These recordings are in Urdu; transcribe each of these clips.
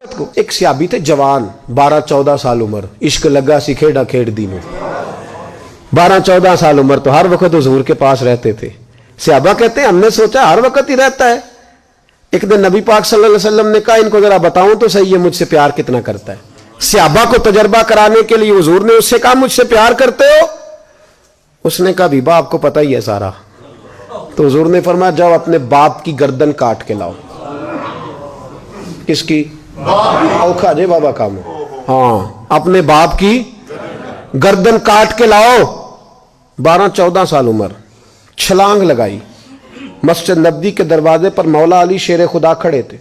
ایک صحابی تھے جوان 12-14 سال عمر, عشق لگا سی کھیڑا کھیڑ دینوں. 12-14 سال عمر تو ہر وقت حضور کے پاس رہتے تھے. صحابہ کہتے ہیں ہم نے سوچا ہر وقت ہی رہتا ہے. ایک دن نبی پاک صلی اللہ علیہ وسلم نے کہا ان کو ذرا بتاؤں تو صحیح ہے مجھ سے پیار کتنا کرتا ہے. صحابہ کو تجربہ کرانے کے لیے حضور نے اس سے کہا مجھ سے پیار کرتے ہو؟ اس نے کہا بیبا آپ کو پتہ ہی ہے سارا. تو حضور نے فرمایا جاؤ اپنے باپ کی گردن کاٹ کے لاؤ. کس کی؟ اوکھا جے بابا کام. ہاں اپنے باپ کی گردن کاٹ کے لاؤ. 12-14 سال عمر, چھلانگ لگائی. مسجد نبوی کے دروازے پر مولا علی شیر خدا کھڑے تھے.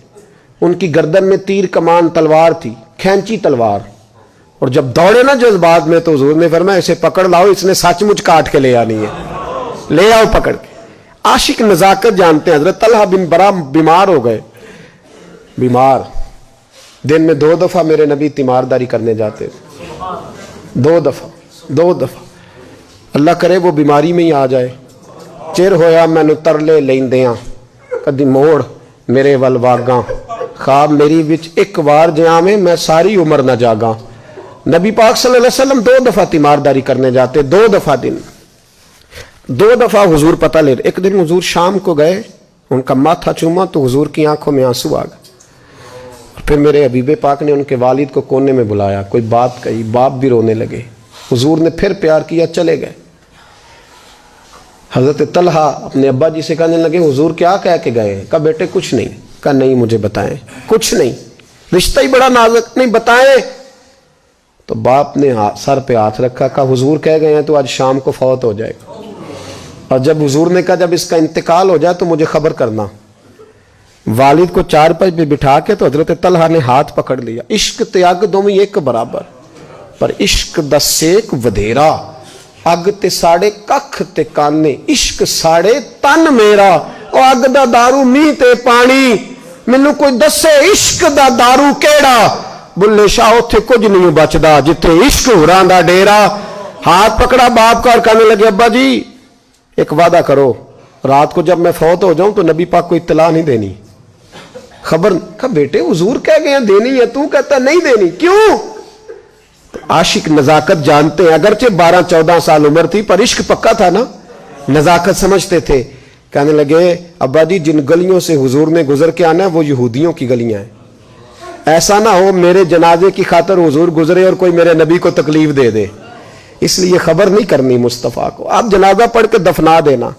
ان کی گردن میں تیر کمان تلوار تھی, کھینچی تلوار. اور جب دوڑے نا جذبات میں تو حضور نے فرمایا اسے پکڑ لاؤ, اس نے سچ مچ کاٹ کے لے آنی ہے. لے آؤ پکڑ کے. عاشق نزاکت جانتے ہیں. حضرت طلحہ بن برا بیمار ہو گئے. بیمار, دن میں 2 دفعہ میرے نبی تیمارداری کرنے جاتے تھے. 2 دفعہ. اللہ کرے وہ بیماری میں ہی آ جائے. چر ہویا مینو ترلے لیندیاں کدی موڑ میرے ول واگاں, خواب میری وچ ایک وار جہاں میں ساری عمر نہ جاگاں. نبی پاک صلی اللہ علیہ وسلم 2 دفعہ تیمارداری کرنے جاتے. 2 دفعہ دن, 2 دفعہ حضور پتہ لے. ایک دن حضور شام کو گئے, ان کا ماتھا چوما تو حضور کی آنکھوں میں آنسو آ گئے. پھر میرے حبیب پاک نے ان کے والد کو کونے میں بلایا, کوئی بات کہی, باپ بھی رونے لگے. حضور نے پھر پیار کیا, چلے گئے. حضرت طلحہ اپنے ابا جی سے کہنے لگے حضور کیا کہہ کے گئے؟ کہا بیٹے کچھ نہیں. کہا نہیں مجھے بتائیں. کچھ نہیں, رشتہ ہی بڑا نازک, نہیں بتائیں. تو باپ نے سر پہ ہاتھ رکھا, کہا حضور کہہ گئے ہیں تو آج شام کو فوت ہو جائے گا. اور جب حضور نے کہا جب اس کا انتقال ہو جائے تو مجھے خبر کرنا. والد کو چارپائی پہ بٹھا کے تو حضرت طلحہ نے ہاتھ پکڑ لیا. عشق تے اگ دوویں ایک برابر, پر عشق دا سیک ودھیرا. اگ تے ساڑے ککھ تے کانے, عشق ساڑے تن میرا. او اگ دا دارو میہ تے پانی, مینوں کوئی دسے عشق دا دارو کیڑا. بلے شاہ اتھے کچھ نہیں بچدا جتھے عشق ہوراں دا ڈیرا. ہاتھ پکڑا باپ کا اور کہنے لگے ابا جی ایک وعدہ کرو, رات کو جب میں فوت ہو جاؤں تو نبی پاک کو اطلاع نہیں دینی, خبر. کہا بیٹے حضور کہہ گئے ہیں دینی ہے, تو کہتا نہیں دینی, کیوں؟ عاشق نزاکت جانتے ہیں. اگرچہ 12-14 سال عمر تھی پر عشق پکا تھا نا, نزاکت سمجھتے تھے. کہنے لگے ابا جی جن گلیوں سے حضور نے گزر کے آنا ہے وہ یہودیوں کی گلیاں ہیں. ایسا نہ ہو میرے جنازے کی خاطر حضور گزرے اور کوئی میرے نبی کو تکلیف دے دے, اس لیے خبر نہیں کرنی مصطفیٰ کو. آپ جنازہ پڑھ کے دفنا دینا.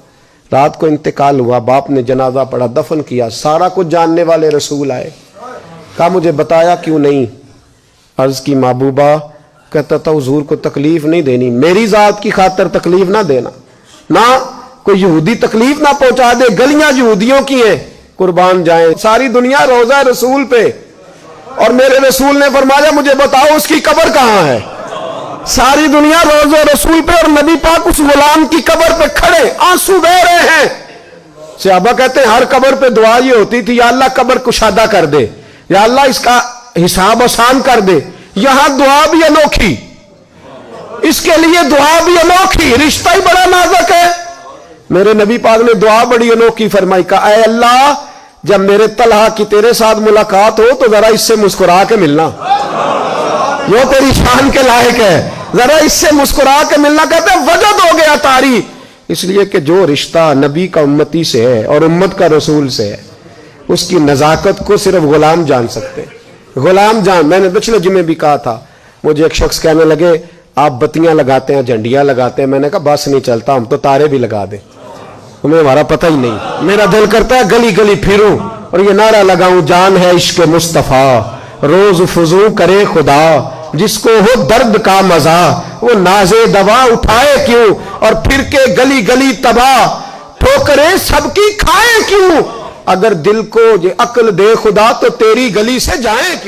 رات کو انتقال ہوا, باپ نے جنازہ پڑھا, دفن کیا. سارا کچھ جاننے والے رسول آئے. کہا مجھے بتایا کیوں نہیں؟ عرض کی محبوبہ, کہتا تھا حضور کو تکلیف نہیں دینی, میری ذات کی خاطر تکلیف نہ دینا, نہ کوئی یہودی تکلیف نہ پہنچا دے. گلیاں یہودیوں کی ہیں, قربان جائیں. ساری دنیا روضہ رسول پہ, اور میرے رسول نے فرمایا مجھے بتاؤ اس کی قبر کہاں ہے. ساری دنیا روضہ رسول پہ, اور نبی پاک اس غلام کی قبر پہ کھڑے آنسو بہہ رہے ہیں. صحابہ کہتے ہیں ہر قبر پہ دعا یہ ہوتی تھی یا اللہ قبر کشادہ کر دے, یا اللہ اس کا حساب آسان کر دے. یہاں دعا بھی انوکھی, اس کے لیے دعا بھی انوکھی, رشتہ ہی بڑا نازک ہے. میرے نبی پاک نے دعا بڑی انوکھی فرمائی. کہا اے اللہ جب میرے طلحہ کی تیرے ساتھ ملاقات ہو تو ذرا اس سے مسکرا کے ملنا, وہ تیری شان کے لائق ہے, ذرا اس سے مسکرا کے ملنا. کہتے ہیں وجد ہو گیا طاری, اس لیے کہ جو رشتہ نبی کا امتی سے ہے اور امت کا رسول سے ہے اس کی نزاکت کو صرف غلام جان سکتے. غلام جان. میں نے پچھلے جمعے بھی کہا تھا, مجھے ایک شخص کہنے لگے آپ بتیاں لگاتے ہیں, جھنڈیاں لگاتے ہیں. میں نے کہا بس نہیں چلتا, ہم تو تارے بھی لگا دیں, ہمیں ہمارا پتہ ہی نہیں. میرا دل کرتا ہے گلی گلی پھروں اور یہ نعرہ لگاؤں جان ہے عشق مصطفیٰ, روز فضو کرے خدا, جس کو ہو درد کا مزہ وہ نازے دوا اٹھائے کیوں, اور پھر کے گلی گلی تباہ ٹھوکریں سب کی کھائیں کیوں. اگر دل کو یہ عقل دے خدا تو تیری گلی سے جائیں کیوں.